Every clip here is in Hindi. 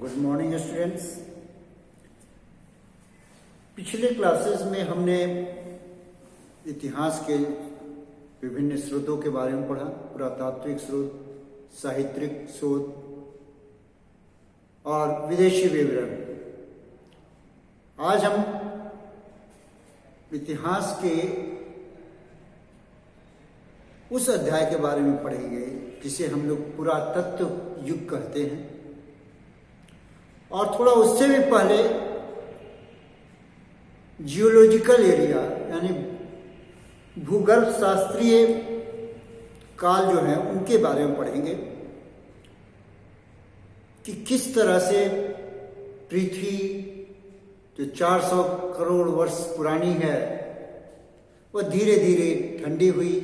Good morning students. पिछले क्लासेस में हमने इतिहास के विभिन्न स्रोतों के बारे में पढ़ा, पुरातात्विक स्रोत, साहित्यिक स्रोत और विदेशी विवरण। आज हम इतिहास के उस अध्याय के बारे में पढ़ेंगे जिसे हम लोग पुरातत्व युग कहते हैं, और थोड़ा उससे भी पहले जियोलॉजिकल एरिया यानी भूगर्भ शास्त्रीय काल जो है उनके बारे में पढ़ेंगे कि किस तरह से पृथ्वी जो 400 करोड़ वर्ष पुरानी है वह धीरे धीरे ठंडी हुई,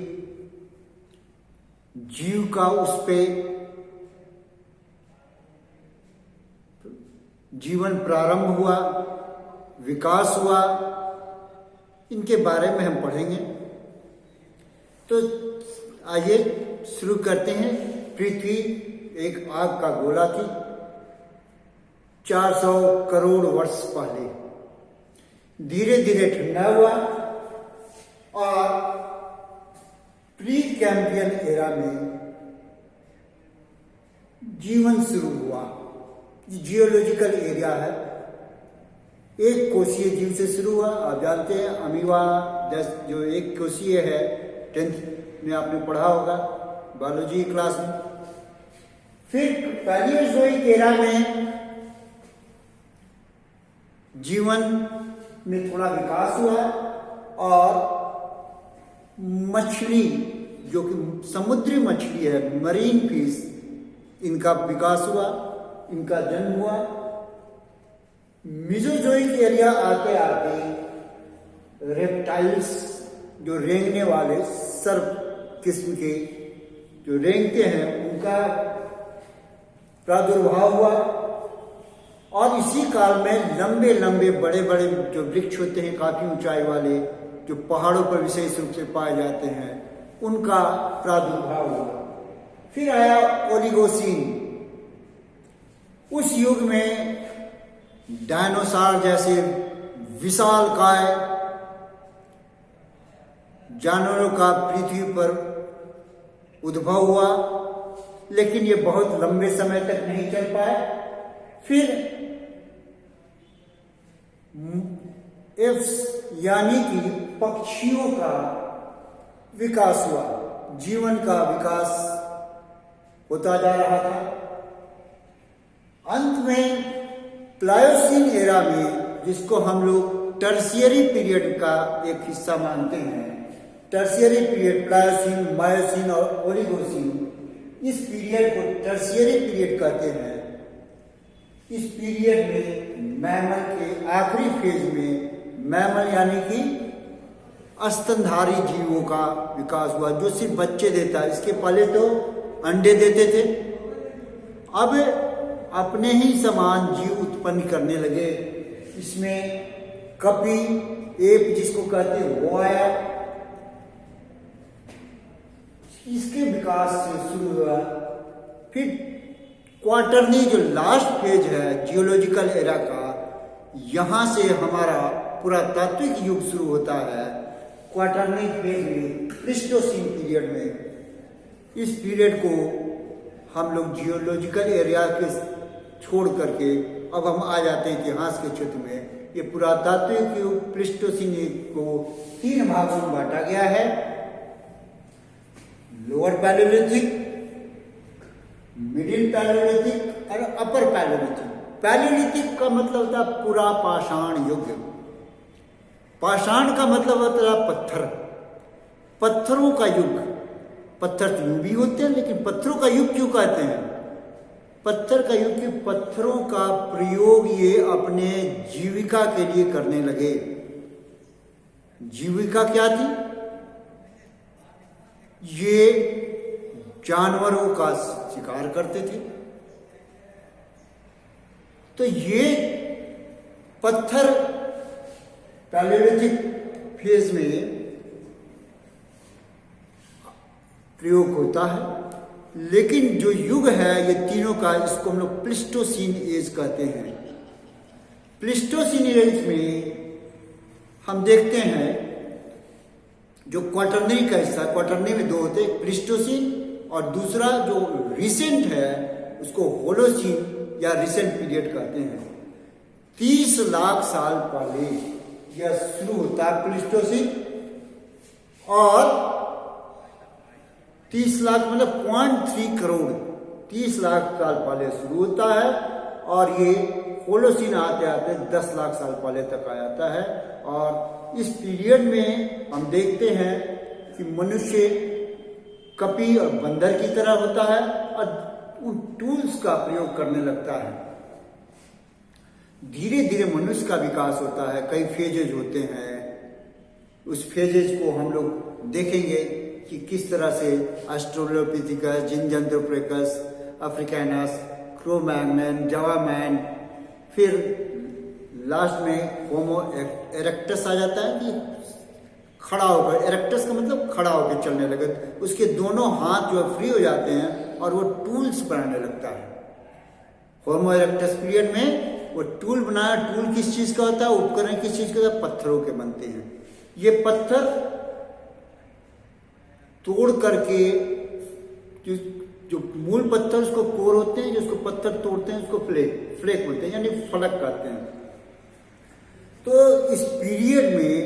जीव का उस पे जीवन प्रारंभ हुआ, विकास हुआ, इनके बारे में हम पढ़ेंगे। तो आइए शुरू करते हैं। पृथ्वी एक आग का गोला थी 400 करोड़ वर्ष पहले, धीरे धीरे ठंडा हुआ और प्री कैम्ब्रियन एरा में जीवन शुरू हुआ। जियोलॉजिकल एरिया है, एक कोशीय जीव से शुरू हुआ। आप जानते हैं अमीबा जो एक कोशीय है, 10th में आपने पढ़ा होगा बायोलॉजी क्लास में। फिर पैलियोजोइक एरा में जीवन में थोड़ा विकास हुआ और मछली जो कि समुद्री मछली है, मरीन फिश, इनका विकास हुआ, इनका जन्म हुआ। मीजोजोइक एरिया आते आते रेप्टाइल्स जो रेंगने वाले सर्प किस्म के जो रेंगते हैं उनका प्रादुर्भाव हुआ, और इसी काल में लंबे लंबे बड़े बड़े जो वृक्ष होते हैं काफी ऊंचाई वाले जो पहाड़ों पर विशेष रूप से पाए जाते हैं उनका प्रादुर्भाव हुआ। फिर आया ओलिगोसीन। उस युग में डायनासोर जैसे विशालकाय जानवरों का पृथ्वी पर उद्भव हुआ, लेकिन ये बहुत लंबे समय तक नहीं चल पाए। फिर एप्स यानी कि पक्षियों का विकास हुआ, जीवन का विकास होता जा रहा था। अंत में प्लायोसीन एरा में, जिसको हम लोग टर्शियरी पीरियड का एक हिस्सा मानते हैं, टर्शियरी पीरियड प्लायोसीन, मायोसीन और ओलिगोसीन, इस पीरियड को टर्शियरी पीरियड कहते हैं। इस पीरियड में मैमल के आखिरी फेज में, मैमल यानी कि स्तनधारी जीवों का विकास हुआ जो सिर्फ बच्चे देता है। इसके पहले तो अंडे देते थे, अब अपने ही समान जीव उत्पन्न करने लगे। इसमें कपी, एप जिसको कहते हैं वो आया, इसके विकास से शुरू हुआ। फिर क्वार्टरनी जो लास्ट फेज है जियोलॉजिकल एरा का, यहां से हमारा पुरातात्विक युग शुरू होता है। क्वार्टरनी फेज में, प्लीस्टोसीन पीरियड में, इस पीरियड को हम लोग जियोलॉजिकल एरिया के छोड़ करके अब हम आ जाते हैं इतिहास के क्षेत्र में। ये पुरातात्विक युग प्लीस्टोसीन को 3 भागों में बांटा गया है: लोअर पैलियोलिथिक, मिडिल पैलियोलिथिक और अपर पैलियोलिथिक। पैलियोलिथिक का मतलब होता है पूरा पाषाण युग। पाषाण का मतलब होता है पत्थर, पत्थरों का युग। पत्थर तो यूं भी होते हैं, लेकिन पत्थरों का युग क्यों कहते हैं? पत्थर का युग कि पत्थरों का प्रयोग ये अपने जीविका के लिए करने लगे। जीविका क्या थी? ये जानवरों का शिकार करते थे। तो ये पत्थर पैलियोलिथिक फेज में प्रयोग होता है। लेकिन जो युग है ये तीनों का, इसको हम लोग प्लिस्टोसीन एज कहते हैं। प्लिस्टोसीन एज में हम देखते हैं जो क्वाटरनरी का हिस्सा, क्वाटरनरी में दो होते हैं, प्लिस्टोसीन और दूसरा जो रिसेंट है उसको होलोसीन या रिसेंट पीरियड कहते हैं। 30 लाख साल पहले यह शुरू होता है प्लिस्टोसीन, और 30 लाख मतलब 0.3 करोड़ 30 लाख साल पहले शुरू होता है, और ये होलोसीन आते आते 10 लाख साल पहले तक आ जाता है। और इस पीरियड में हम देखते हैं कि मनुष्य कपी और बंदर की तरह होता है और उन टूल्स का प्रयोग करने लगता है। धीरे धीरे मनुष्य का विकास होता है, कई फेजेज होते हैं। उस फेजेज को हम लोग देखेंगे कि किस तरह से ऑस्ट्रेलोपिथिकस, जिनजेंथ्रोपोथेकस, अफ्रीकैनस, क्रो-मैग्नन, जावा-मैन, फिर लास्ट में होमो इरेक्टस आ जाता है कि खड़ा होकर, इरेक्टस का मतलब खड़ा होकर चलने लगे, उसके दोनों हाथ जो फ्री हो जाते हैं और वो टूल्स बनाने लगता है। होमो इरेक्टस पीरियड में वो टूल बनाया। टूल किस चीज का होता है, उपकरण किस चीज का होता है, पत्थरों के बनते हैं। ये पत्थर तोड़ करके जो मूल पत्थर उसको कोर होते हैं, जिसको पत्थर तोड़ते हैं उसको फ्लेक बोलते हैं, यानी फलक कहते हैं। तो इस पीरियड में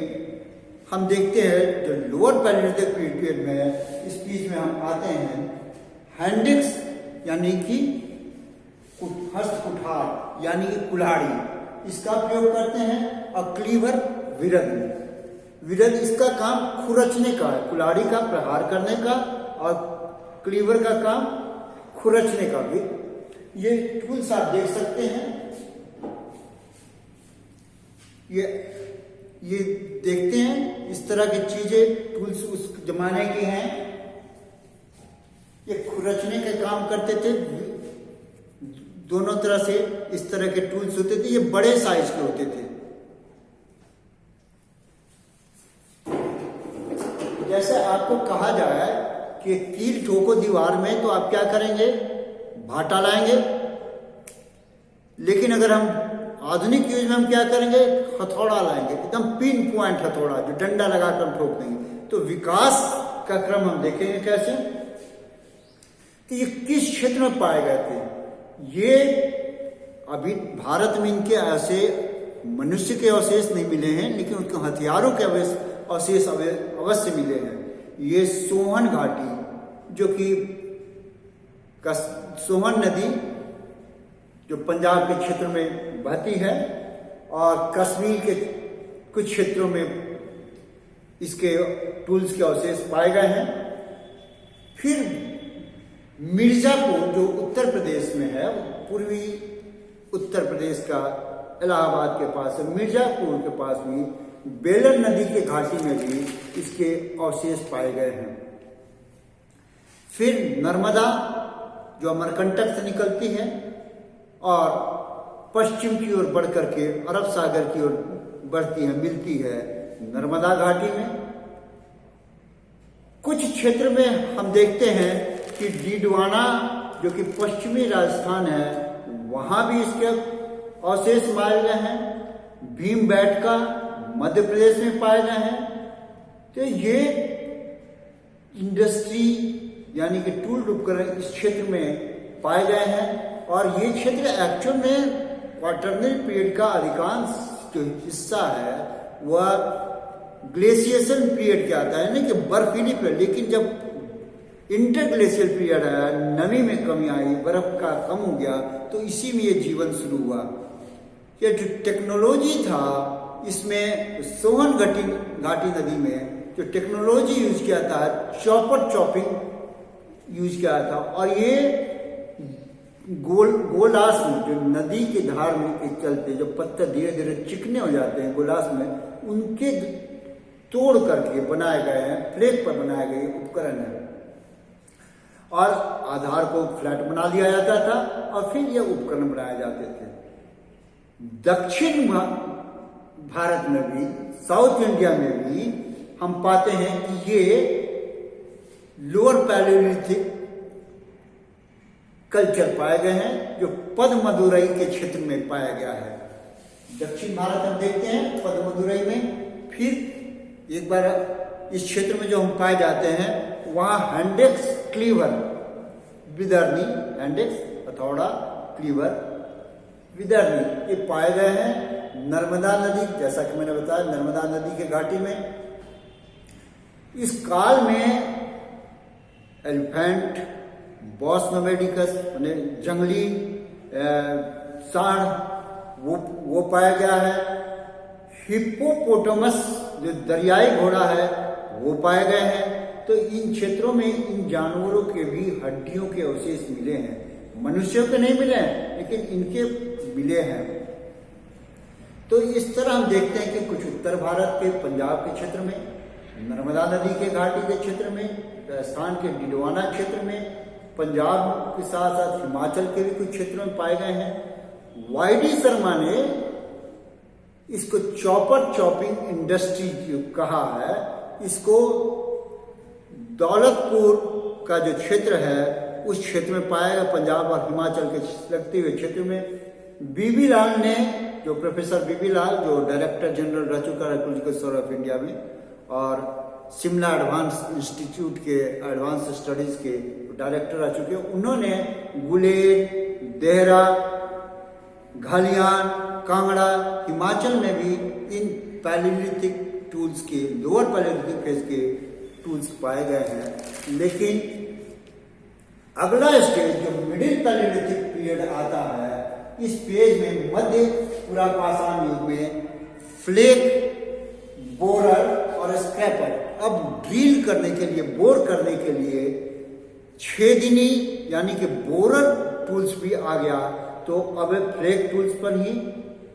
हम देखते हैं जो लोअर पैलेलिथिक पीरियड में है, इस बीच में हम आते हैं हैंडिक्स यानी कि हस्त कुठार यानी कि कुल्हाड़ी, इसका प्रयोग करते हैं। और क्लीवर विरद इसका काम खुरचने का है, कुल्हाड़ी का प्रहार करने का, और क्लीवर का काम खुरचने का भी। ये टूल्स आप देख सकते हैं, ये देखते हैं इस तरह की चीजें टूल्स उस जमाने की हैं। ये खुरचने का काम करते थे, दोनों तरह से इस तरह के टूल्स होते थे। ये बड़े साइज के होते थे। जैसे आपको कहा जाए कि कील ठोको दीवार में, तो आप क्या करेंगे, भाटा लाएंगे। लेकिन अगर हम आधुनिक युग में हम क्या करेंगे, हथौड़ा लाएंगे, एकदम पिन पॉइंट हथौड़ा जो डंडा लगाकर हम ठोक देंगे। तो विकास का क्रम हम देखेंगे कैसे, कि ये किस क्षेत्र में पाए गए थे। ये अभी भारत में इनके ऐसे मनुष्य के अवशेष नहीं मिले हैं, लेकिन उनके हथियारों के अवशेष अवश्य मिले हैं। ये सोहन घाटी जो कि सोहन नदी जो पंजाब के क्षेत्र में बहती है, और कश्मीर के कुछ क्षेत्रों में इसके टूल्स के अवशेष पाए गए हैं। फिर मिर्जापुर जो उत्तर प्रदेश में है, पूर्वी उत्तर प्रदेश का इलाहाबाद के पास है, मिर्जापुर के पास भी बेलर नदी के घाटी में भी इसके अवशेष पाए गए हैं। फिर नर्मदा जो अमरकंटक से निकलती है और पश्चिम की ओर बढ़ करके अरब सागर की ओर बढ़ती है, मिलती है नर्मदा घाटी में। कुछ क्षेत्र में हम देखते हैं कि डीडवाना जो कि पश्चिमी राजस्थान है, वहां भी इसके अवशेष पाए गए हैं। भीमबेटका मध्य प्रदेश में पाए गए हैं। तो ये इंडस्ट्री यानी कि टूल उपकरण इस क्षेत्र में पाए गए हैं। और ये क्षेत्र एक्चुअल में क्वाटरनरी पीरियड का अधिकांश जो हिस्सा है वह ग्लेशिएशन पीरियड क्या आता है, यानी कि बर्फीली पीरियड। लेकिन जब इंटरग्लेशियल पीरियड आया, नमी में कमी आई, बर्फ का कम हो गया, तो इसी में ये जीवन शुरू हुआ। ये जो टेक्नोलॉजी था इसमें सोहन घाटी नदी में जो टेक्नोलॉजी यूज किया था, चॉपिंग यूज किया था। और ये गोलास में जो नदी के धार में के चलते जो पत्थर धीरे धीरे चिकने हो जाते हैं गोलास में, उनके तोड़ करके बनाए गए हैं, फ्लेक पर बनाए गए उपकरण है। और आधार को फ्लैट बना दिया जाता था और फिर ये उपकरण बनाए जाते थे। दक्षिण भारत में भी, साउथ इंडिया में भी हम पाते हैं कि ये लोअर पैलेलिथिक कल्चर पाए गए हैं जो पदमदुरई के क्षेत्र में पाया गया है। दक्षिण भारत हम देखते हैं पदमदुरई में। फिर एक बार इस क्षेत्र में जो हम पाए जाते हैं वहाँ हैंडेक्स क्लीवर विदर्णी, हैंडेक्स हथौड़ा क्लीवर विदर्णी, ये पाए गए हैं नर्मदा नदी, जैसा कि मैंने बताया नर्मदा नदी के घाटी में। इस काल में एलिफेंट, बॉस नोमेडिकस यानी जंगली सांड वो पाया गया है। हिप्पोपोटामस जो दरियाई घोड़ा है वो पाए गए हैं। तो इन क्षेत्रों में इन जानवरों के भी हड्डियों के अवशेष मिले हैं। मनुष्यों के नहीं मिले हैं लेकिन इनके मिले हैं। तो इस तरह हम देखते हैं कि कुछ उत्तर भारत के पंजाब के क्षेत्र में, नर्मदा नदी के घाटी के क्षेत्र में, राजस्थान के डिडवाना क्षेत्र में, पंजाब के साथ साथ हिमाचल के भी कुछ क्षेत्रों में पाए गए हैं। वाईडी शर्मा ने इसको चॉपर चॉपिंग इंडस्ट्री जो कहा है, इसको दौलतपुर का जो क्षेत्र है उस क्षेत्र में पाया गया, पंजाब और हिमाचल के लगते हुए क्षेत्र में। बीबी लाल ने, जो प्रोफेसर बीबी लाल जो डायरेक्टर जनरल रह चुका है पॉलिटिकल सर्वे ऑफ इंडिया में, और शिमला एडवांस इंस्टीट्यूट के एडवांस स्टडीज के डायरेक्टर रह चुके हैं, उन्होंने गुलेर, देहरा, घालियान, कांगड़ा, हिमाचल में भी इन पैलियोलिथिक टूल्स के, लोअर पैलियोलिथिक फेज के टूल्स पाए गए हैं। लेकिन अगला स्टेज जो मिडिल पैलियोलिथिक पीरियड आता है, इस पेज में मध्य पुरापाषाण युग में फ्लेक, बोरर और स्क्रैपर, अब ड्रिल करने के लिए, बोर करने के लिए छेदनी यानी कि बोरर टूल्स भी आ गया। तो अब फ्लेक टूल्स पर ही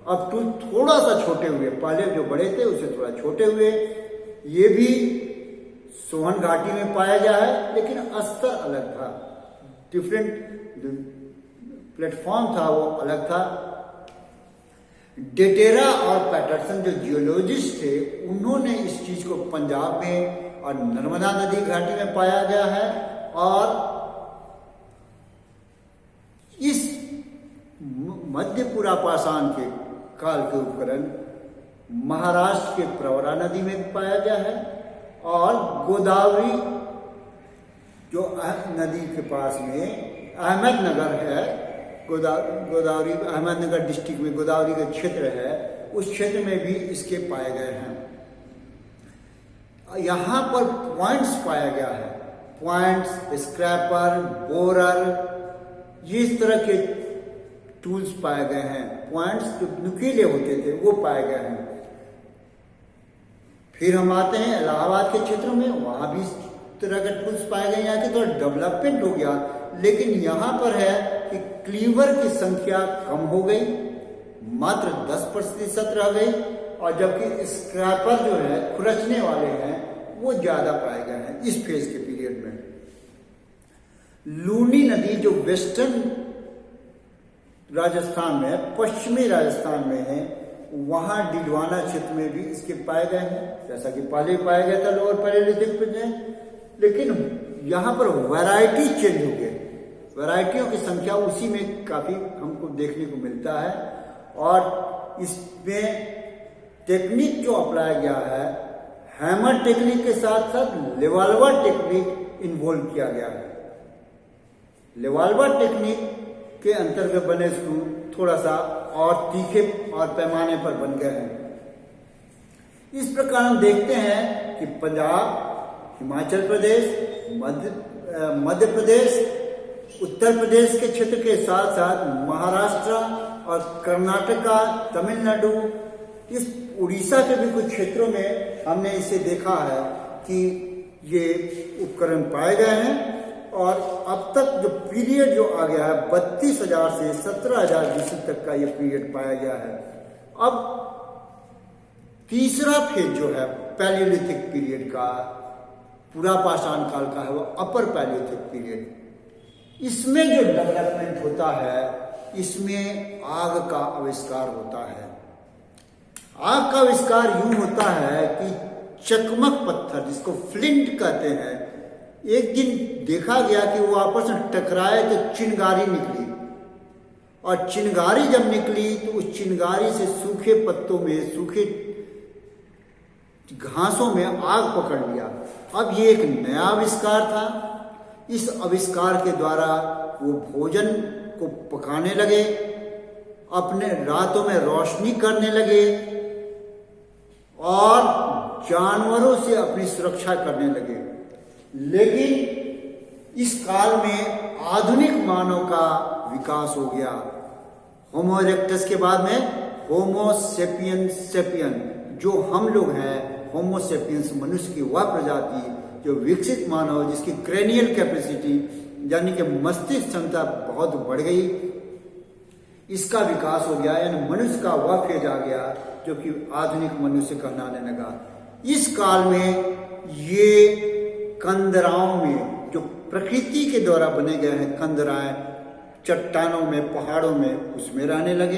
अब टूल थोड़ा सा छोटे हुए, पहले जो बड़े थे उससे थोड़ा छोटे हुए। ये भी सोहन घाटी में पाया गया है लेकिन स्तर अलग था, डिफरेंट प्लेटफॉर्म था वो अलग था। डेटेरा और पैटरसन जो जियोलॉजिस्ट थे उन्होंने इस चीज को पंजाब में और नर्मदा नदी घाटी में पाया गया है। और इस मध्य पुरापाषाण के काल के उपकरण महाराष्ट्र के प्रवरा नदी में पाया गया है और गोदावरी जो नदी के पास में अहमदनगर है, गोदावरी अहमदनगर डिस्ट्रिक्ट में गोदावरी का क्षेत्र है, उस क्षेत्र में भी इसके पाए गए हैं। यहाँ पर पॉइंट्स पाया गया है, पॉइंट्स, स्क्रैपर, बोरर, इस तरह के टूल्स पाए गए हैं। पॉइंट्स जो नुकीले होते थे वो पाए गए हैं। फिर हम आते हैं इलाहाबाद के क्षेत्र में, वहां भी इस तरह के टूल्स पाए गए। यहाँ की थोड़ा डेवलपमेंट हो गया, लेकिन यहाँ पर है कि क्लीवर की संख्या कम हो गई, मात्र 10% रह गई, और जबकि स्क्रैपर जो है, खुरचने वाले हैं, वो ज्यादा पाए गए हैं इस फेज के पीरियड में। लूनी नदी जो वेस्टर्न राजस्थान में है, पश्चिमी राजस्थान में है, वहां डिडवाना क्षेत्र में भी इसके पाए गए हैं, जैसा कि पहले पाया गया था लोअर पैलियोलिथिक में। लेकिन यहाँ पर वैरायटी चेंज हो गई, वैरायटियों की संख्या उसी में काफी हमको देखने को मिलता है। और इसमें टेक्निक जो अपनाया गया है, हैमर टेक्निक के साथ साथ लेवाल्वर टेक्निक इन्वॉल्व किया गया है। लेवाल्वर टेक्निक के अंतर्गत बने स्क्रू थोड़ा सा और तीखे और पैमाने पर बन गए हैं। इस प्रकार हम देखते हैं कि पंजाब, हिमाचल प्रदेश, मध्य प्रदेश, उत्तर प्रदेश के क्षेत्र के साथ साथ महाराष्ट्र और कर्नाटका, तमिलनाडु, इस उड़ीसा के भी कुछ क्षेत्रों में हमने इसे देखा है कि ये उपकरण पाए गए हैं। और अब तक जो पीरियड जो आ गया है 32,000 से 17,000 BC तक का ये पीरियड पाया गया है। अब तीसरा फेज जो है पैलियोलिथिक पीरियड का, पुरापाषाण काल का है, वो अपर पैलियोलिथिक पीरियड। इसमें जो डेवलपमेंट होता है, इसमें आग का आविष्कार होता है। आग का आविष्कार यूं होता है कि चकमक पत्थर, जिसको फ्लिंट कहते हैं, एक दिन देखा गया कि वो आपस में टकराए तो चिंगारी निकली, और चिंगारी जब निकली तो उस चिंगारी से सूखे पत्तों में, सूखे घासों में आग पकड़ लिया। अब ये एक नया आविष्कार था। इस आविष्कार के द्वारा वो भोजन को पकाने लगे, अपने रातों में रोशनी करने लगे और जानवरों से अपनी सुरक्षा करने लगे। लेकिन इस काल में आधुनिक मानव का विकास हो गया। होमो इरेक्टस के बाद में होमो सेपियंस सेपियन, जो हम लोग हैं, होमो सेपियंस मनुष्य की वह प्रजाति जो विकसित मानव, जिसकी क्रेनियल कैपेसिटी यानी कि मस्तिष्क क्षमता बहुत बढ़ गई, इसका विकास हो गया। यानी मनुष्य का वह फेज आ गया जो कि आधुनिक मनुष्य कहलाने लगा। इस काल में ये कंदराओं में, जो प्रकृति के द्वारा बने गए हैं कंदराएं, चट्टानों में, पहाड़ों में, उसमें रहने लगे।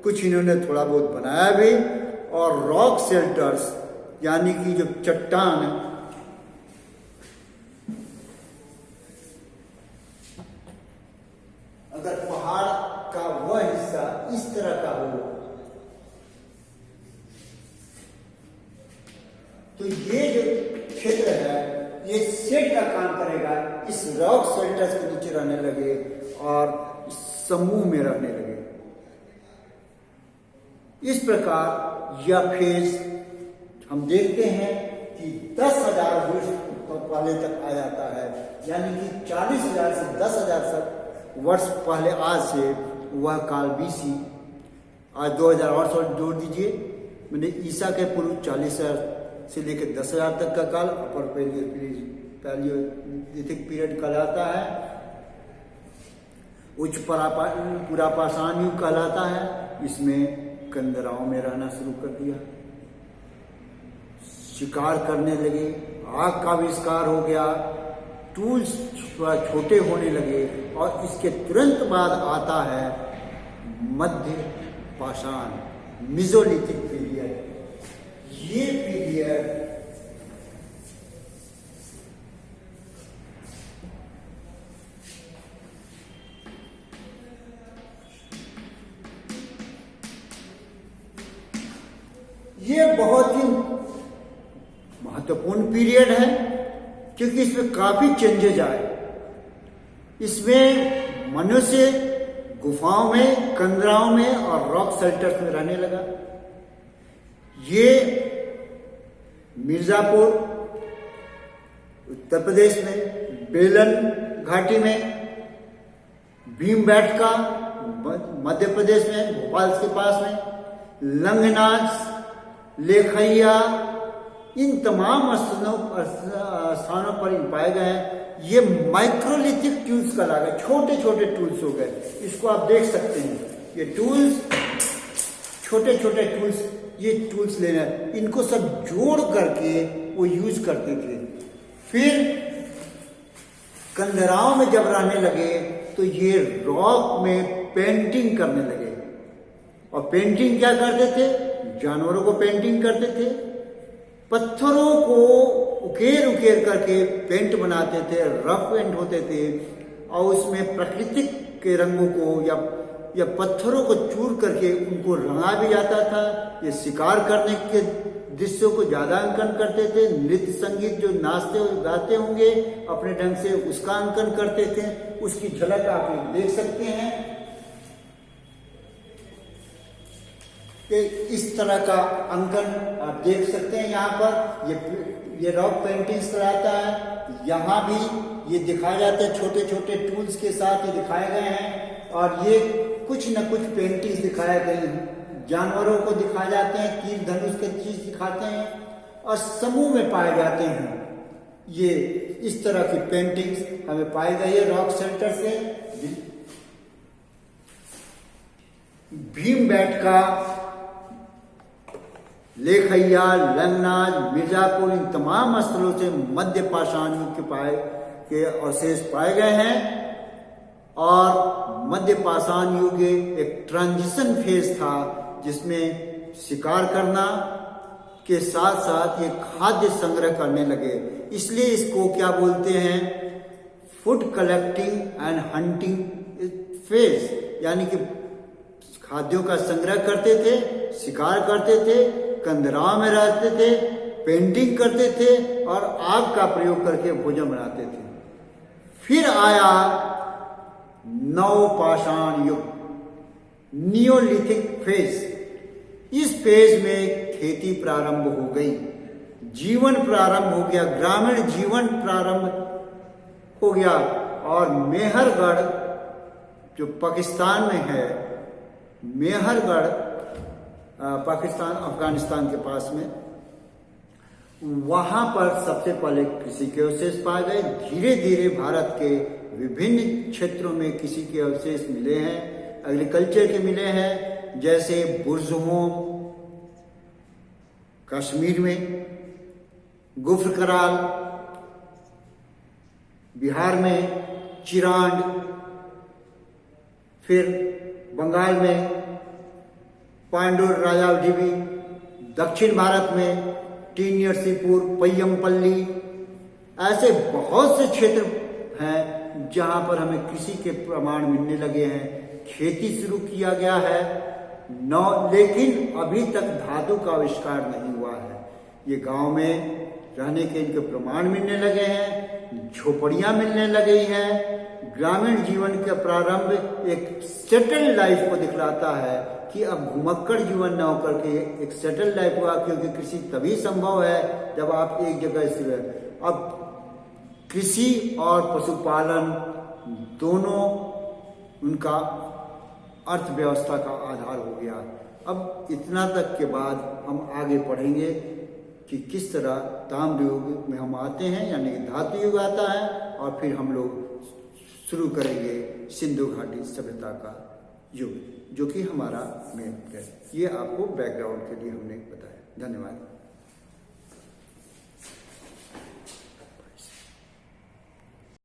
कुछ इन्होंने थोड़ा बहुत बनाया भी, और रॉक शेल्टर्स यानी कि जो चट्टान, अगर पहाड़ का वह हिस्सा इस तरह का हो तो ये जो क्षेत्र है ये शेड का काम करेगा। इस रॉक शेल्टर्स के नीचे रहने लगे और समूह में रहने लगे। इस प्रकार यह फेज हम देखते हैं कि 10,000 वर्ष पहले तक आ जाता है, यानी कि 40,000 से 10,000 वर्ष पहले आज से वह काल बीसी। आज 2000 और सौ जोड़ दीजिए, मैंने ईसा के पूर्व 40,000 से लेकर 10,000 तक का काल अपर पैलियोलिथिक पीरियड कहलाता है। उच्च पुरापाषाण युग कहलाता है। इसमें कंदराओं में रहना शुरू कर दिया, शिकार करने लगे, आग का आविष्कार हो गया, टूल्स छोटे होने लगे, और इसके तुरंत बाद आता है मध्य पाषाण, मेसोलिथिक पीरियड। ये पीरियड बहुत ही महत्वपूर्ण पीरियड है, क्योंकि इसमें काफी चेंजेज आए। इसमें मनुष्य गुफाओं में, कंदराओं में और रॉक शेल्टर्स में रहने लगा। ये मिर्जापुर उत्तर प्रदेश में, बेलन घाटी में, भीमबेटका मध्य प्रदेश में, भोपाल के पास में, लंगनाज, लेखैया, इन तमाम स्थानों पर पाए गए हैं। ये माइक्रोलिथिक टूल्स का लागा, छोटे छोटे टूल्स हो गए। इसको आप देख सकते हैं, ये टूल्स, छोटे छोटे टूल्स, ये टूल्स लेना, इनको सब जोड़ करके वो यूज करते थे। फिर कंदराओं में जब रहने लगे तो ये रॉक में पेंटिंग करने लगे। और पेंटिंग क्या करते थे? जानवरों को पेंटिंग करते थे, पत्थरों को उकेर उकेर करके पेंट बनाते थे, रफ पेंट होते थे, और उसमें प्राकृतिक के रंगों को या पत्थरों को चूर करके उनको रंगा भी जाता था। ये शिकार करने के दृश्यों को ज्यादा अंकन करते थे। नृत्य संगीत, जो नाचते गाते होंगे अपने ढंग से, उसका अंकन करते थे। उसकी झलक आप लोग देख सकते हैं कि इस तरह का अंकन आप देख सकते हैं। यहाँ पर ये रॉक पेंटिंग्स कराता है। यहाँ भी ये दिखाया जाता है, छोटे छोटे टूल्स के साथ ये दिखाए गए हैं। और ये कुछ न कुछ पेंटिंग्स दिखाए गए हैं, जानवरों को दिखाए जाते हैं, तीर धनुष के चीज दिखाते हैं, और समूह में पाए जाते हैं। ये इस तरह की पेंटिंग्स हमें पाई गई है रॉक शेल्टर से। भीमबेटका, लेखैया, लंगनाज, मिर्जापुर, इन तमाम स्थलों से मध्य पाषाण युग के के अवशेष पाए गए हैं। और मध्य पाषाण युग एक ट्रांजिशन फेज था, जिसमें शिकार करना के साथ साथ ये खाद्य संग्रह करने लगे। इसलिए इसको क्या बोलते हैं, food collecting and hunting phase, यानी कि खाद्यों का संग्रह करते थे, शिकार करते थे, कंदराव में रहते थे, पेंटिंग करते थे और आग का प्रयोग करके भोजन बनाते थे। फिर आया नवपाषाण युग, नियोलिथिक फेज। इस फेज में खेती प्रारंभ हो गई, जीवन प्रारंभ हो गया, ग्रामीण जीवन प्रारंभ हो गया। और मेहरगढ़ जो पाकिस्तान में है, मेहरगढ़ पाकिस्तान अफगानिस्तान के पास में, वहां पर सबसे पहले कृषि के अवशेष पाए गए। धीरे धीरे भारत के विभिन्न क्षेत्रों में कृषि के अवशेष मिले हैं, एग्रीकल्चर के मिले हैं, जैसे बुर्ज़होम कश्मीर में, गुफ्र कराल बिहार में, चिरांड, फिर बंगाल में पांडुर राजावढ़ी, दक्षिण भारत में टी नरसीपुर, पय्यमपल्ली, ऐसे बहुत से क्षेत्र हैं जहां पर हमें कृषि के प्रमाण मिलने लगे हैं। खेती शुरू किया गया है, लेकिन अभी तक धातु का आविष्कार नहीं हुआ है। ये गांव में रहने के इनके प्रमाण मिलने लगे हैं, झोपड़ियां मिलने लगी हैं। ग्रामीण जीवन का प्रारंभ एक सेटल लाइफ को दिखलाता है कि अब घुमक्कड़ जीवन न होकर के एक सेटल लाइफ हुआ, क्योंकि कृषि तभी संभव है जब आप एक जगह स्थिर हैं। अब कृषि और पशुपालन दोनों उनका अर्थव्यवस्था का आधार हो गया। अब इतना तक के बाद हम आगे पढ़ेंगे कि किस तरह ताम्र युग में हम आते हैं, यानी कि धातु युग आता है, और फिर हम लोग शुरू करेंगे सिंधु घाटी सभ्यता का युग, जो कि हमारा मेन है। ये आपको बैकग्राउंड के लिए हमने बताया। धन्यवाद।